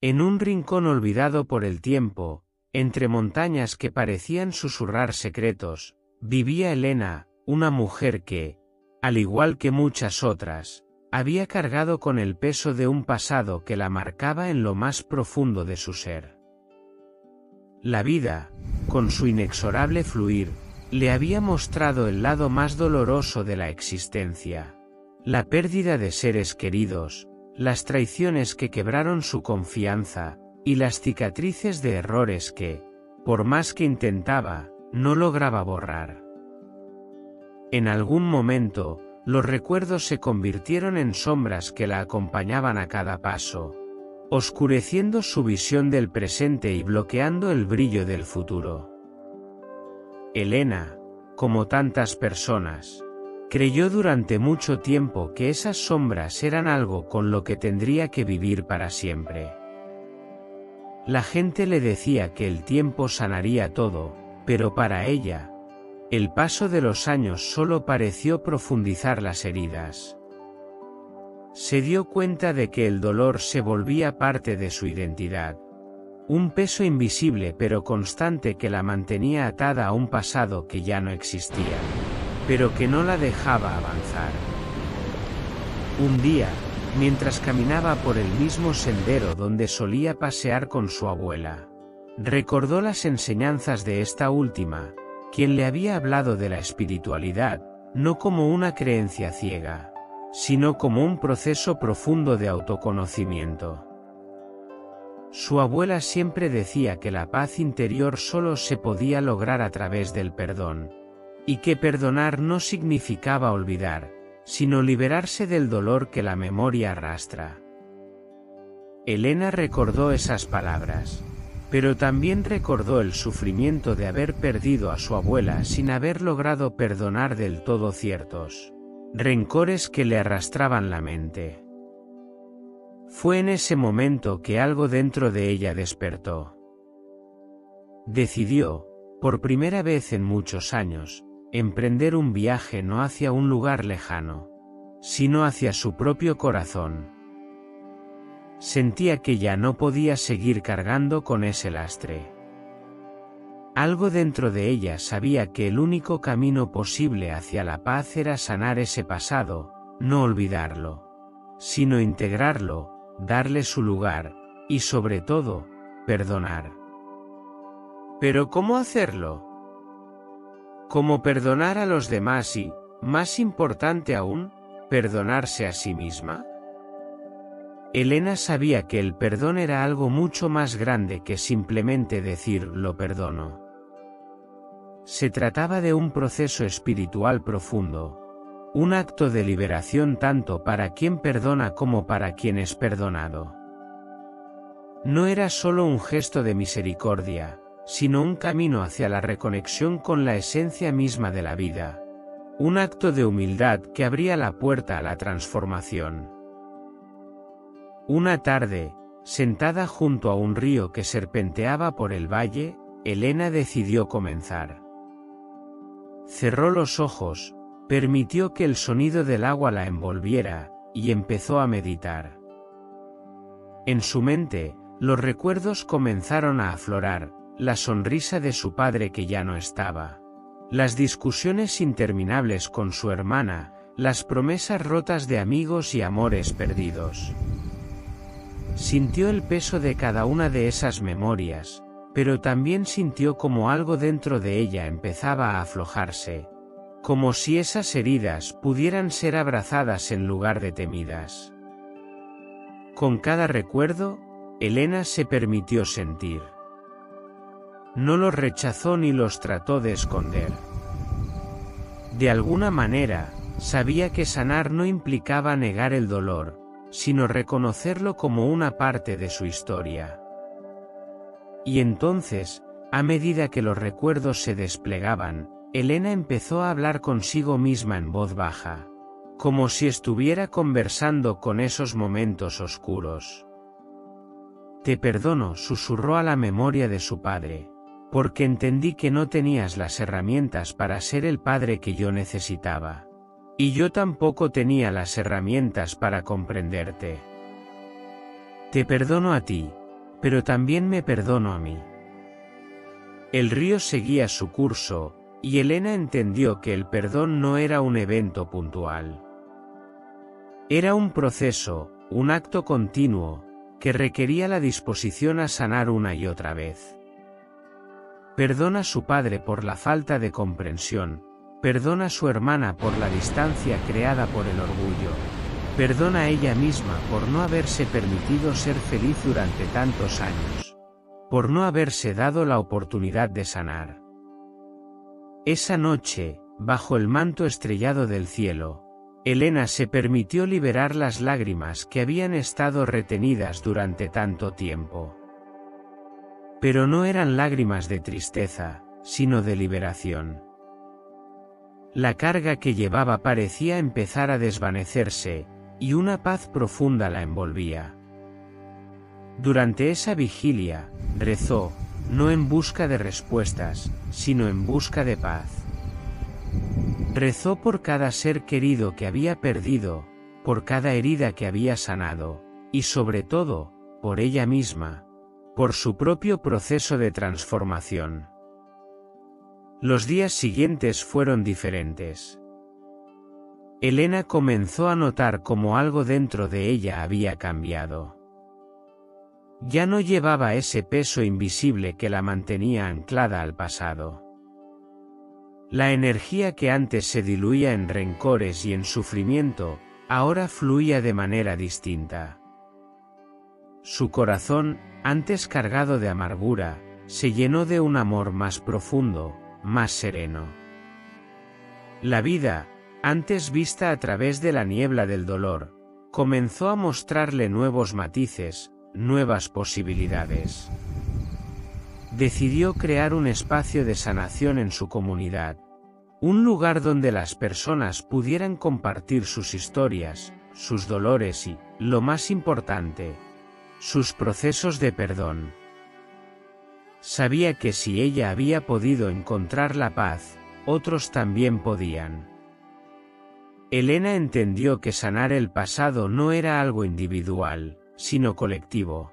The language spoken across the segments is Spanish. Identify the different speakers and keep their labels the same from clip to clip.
Speaker 1: En un rincón olvidado por el tiempo, entre montañas que parecían susurrar secretos, vivía Elena, una mujer que, al igual que muchas otras, había cargado con el peso de un pasado que la marcaba en lo más profundo de su ser. La vida, con su inexorable fluir, le había mostrado el lado más doloroso de la existencia. La pérdida de seres queridos, las traiciones que quebraron su confianza, y las cicatrices de errores que, por más que intentaba, no lograba borrar. En algún momento, los recuerdos se convirtieron en sombras que la acompañaban a cada paso, oscureciendo su visión del presente y bloqueando el brillo del futuro. Elena, como tantas personas, creyó durante mucho tiempo que esas sombras eran algo con lo que tendría que vivir para siempre. La gente le decía que el tiempo sanaría todo, pero para ella, el paso de los años solo pareció profundizar las heridas. Se dio cuenta de que el dolor se volvía parte de su identidad, un peso invisible pero constante que la mantenía atada a un pasado que ya no existía, pero que no la dejaba avanzar. Un día, mientras caminaba por el mismo sendero donde solía pasear con su abuela, recordó las enseñanzas de esta última, quien le había hablado de la espiritualidad, no como una creencia ciega, sino como un proceso profundo de autoconocimiento. Su abuela siempre decía que la paz interior solo se podía lograr a través del perdón, y que perdonar no significaba olvidar, sino liberarse del dolor que la memoria arrastra. Elena recordó esas palabras, pero también recordó el sufrimiento de haber perdido a su abuela sin haber logrado perdonar del todo ciertos rencores que le arrastraban la mente. Fue en ese momento que algo dentro de ella despertó. Decidió, por primera vez en muchos años, emprender un viaje no hacia un lugar lejano, sino hacia su propio corazón. Sentía que ya no podía seguir cargando con ese lastre. Algo dentro de ella sabía que el único camino posible hacia la paz era sanar ese pasado, no olvidarlo, sino integrarlo, darle su lugar, y sobre todo, perdonar. ¿Pero cómo hacerlo? ¿Cómo perdonar a los demás y, más importante aún, perdonarse a sí misma? Elena sabía que el perdón era algo mucho más grande que simplemente decir lo perdono. Se trataba de un proceso espiritual profundo, un acto de liberación tanto para quien perdona como para quien es perdonado. No era solo un gesto de misericordia, sino un camino hacia la reconexión con la esencia misma de la vida, un acto de humildad que abría la puerta a la transformación. Una tarde, sentada junto a un río que serpenteaba por el valle, Elena decidió comenzar. Cerró los ojos, permitió que el sonido del agua la envolviera, y empezó a meditar. En su mente, los recuerdos comenzaron a aflorar, la sonrisa de su padre que ya no estaba, las discusiones interminables con su hermana, las promesas rotas de amigos y amores perdidos. Sintió el peso de cada una de esas memorias, pero también sintió como algo dentro de ella empezaba a aflojarse, como si esas heridas pudieran ser abrazadas en lugar de temidas. Con cada recuerdo, Elena se permitió sentir. No los rechazó ni los trató de esconder. De alguna manera, sabía que sanar no implicaba negar el dolor, sino reconocerlo como una parte de su historia. Y entonces, a medida que los recuerdos se desplegaban, Elena empezó a hablar consigo misma en voz baja, como si estuviera conversando con esos momentos oscuros. Te perdono, susurró a la memoria de su padre, porque entendí que no tenías las herramientas para ser el padre que yo necesitaba. Y yo tampoco tenía las herramientas para comprenderte. Te perdono a ti, pero también me perdono a mí. El río seguía su curso, y Elena entendió que el perdón no era un evento puntual. Era un proceso, un acto continuo, que requería la disposición a sanar una y otra vez. Perdona a su padre por la falta de comprensión, perdona a su hermana por la distancia creada por el orgullo, perdona a ella misma por no haberse permitido ser feliz durante tantos años, por no haberse dado la oportunidad de sanar. Esa noche, bajo el manto estrellado del cielo, Elena se permitió liberar las lágrimas que habían estado retenidas durante tanto tiempo. Pero no eran lágrimas de tristeza, sino de liberación. La carga que llevaba parecía empezar a desvanecerse, y una paz profunda la envolvía. Durante esa vigilia, rezó, no en busca de respuestas, sino en busca de paz. Rezó por cada ser querido que había perdido, por cada herida que había sanado, y sobre todo, por ella misma, por su propio proceso de transformación. Los días siguientes fueron diferentes. Elena comenzó a notar cómo algo dentro de ella había cambiado. Ya no llevaba ese peso invisible que la mantenía anclada al pasado. La energía que antes se diluía en rencores y en sufrimiento, ahora fluía de manera distinta. Su corazón, antes cargado de amargura, se llenó de un amor más profundo, más sereno. La vida, antes vista a través de la niebla del dolor, comenzó a mostrarle nuevos matices, nuevas posibilidades. Decidió crear un espacio de sanación en su comunidad, un lugar donde las personas pudieran compartir sus historias, sus dolores y, lo más importante, sus procesos de perdón. Sabía que si ella había podido encontrar la paz, otros también podían. Elena entendió que sanar el pasado no era algo individual, sino colectivo.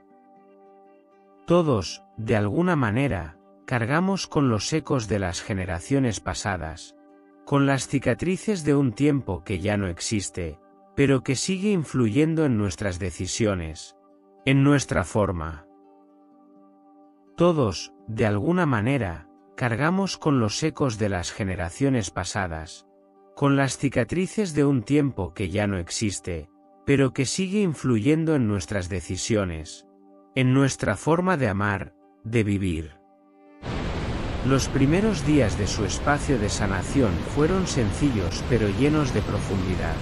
Speaker 1: Todos, de alguna manera, cargamos con los ecos de las generaciones pasadas, con las cicatrices de un tiempo que ya no existe, pero que sigue influyendo en nuestras decisiones, en nuestra forma. Todos, de alguna manera, cargamos con los ecos de las generaciones pasadas, con las cicatrices de un tiempo que ya no existe, pero que sigue influyendo en nuestras decisiones, en nuestra forma de amar, de vivir. Los primeros días de su espacio de sanación fueron sencillos pero llenos de profundidad.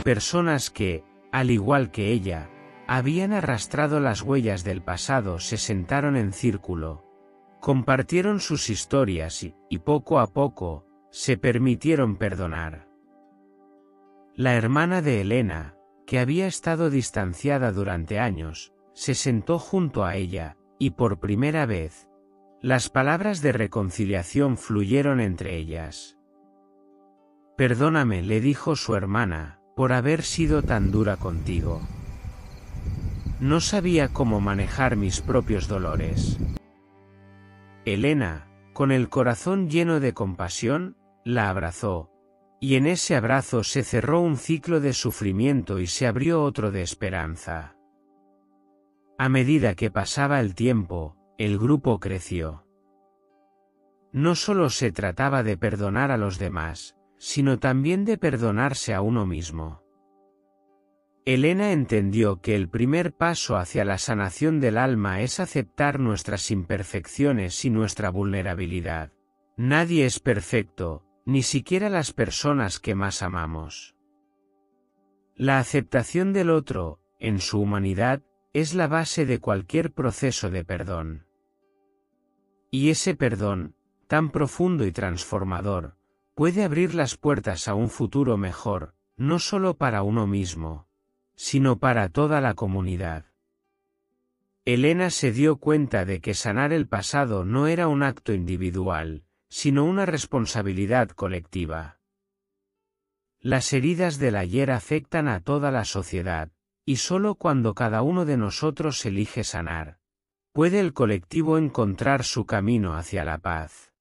Speaker 1: Personas que, al igual que ella, habían arrastrado las huellas del pasado se sentaron en círculo, compartieron sus historias y poco a poco, se permitieron perdonar. La hermana de Elena, que había estado distanciada durante años, se sentó junto a ella, y por primera vez, las palabras de reconciliación fluyeron entre ellas. Perdóname, le dijo su hermana, por haber sido tan dura contigo. No sabía cómo manejar mis propios dolores. Elena, con el corazón lleno de compasión, la abrazó, y en ese abrazo se cerró un ciclo de sufrimiento y se abrió otro de esperanza. A medida que pasaba el tiempo, el grupo creció. No solo se trataba de perdonar a los demás, sino también de perdonarse a uno mismo. Elena entendió que el primer paso hacia la sanación del alma es aceptar nuestras imperfecciones y nuestra vulnerabilidad. Nadie es perfecto, ni siquiera las personas que más amamos. La aceptación del otro, en su humanidad, es la base de cualquier proceso de perdón. Y ese perdón, tan profundo y transformador, puede abrir las puertas a un futuro mejor, no solo para uno mismo, sino para toda la comunidad. Elena se dio cuenta de que sanar el pasado no era un acto individual, sino una responsabilidad colectiva. Las heridas del ayer afectan a toda la sociedad, y solo cuando cada uno de nosotros elige sanar, puede el colectivo encontrar su camino hacia la paz.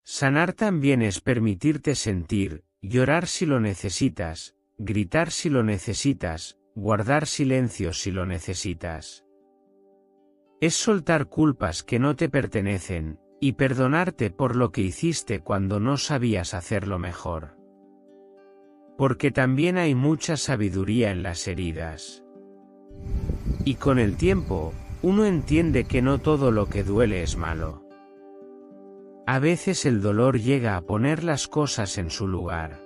Speaker 1: Sanar también es permitirte sentir, llorar si lo necesitas, gritar si lo necesitas, guardar silencio si lo necesitas. Es soltar culpas que no te pertenecen, y perdonarte por lo que hiciste cuando no sabías hacerlo mejor. Porque también hay mucha sabiduría en las heridas. Y con el tiempo, uno entiende que no todo lo que duele es malo. A veces el dolor llega a poner las cosas en su lugar.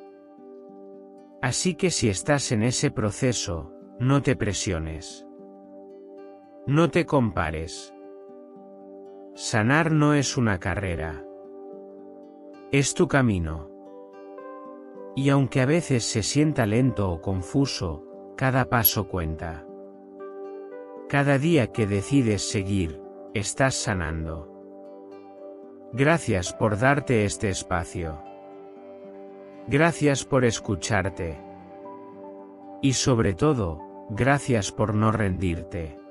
Speaker 1: Así que si estás en ese proceso, no te presiones. No te compares. Sanar no es una carrera. Es tu camino. Y aunque a veces se sienta lento o confuso, cada paso cuenta. Cada día que decides seguir, estás sanando. Gracias por darte este espacio. Gracias por escucharte. Y sobre todo, gracias por no rendirte.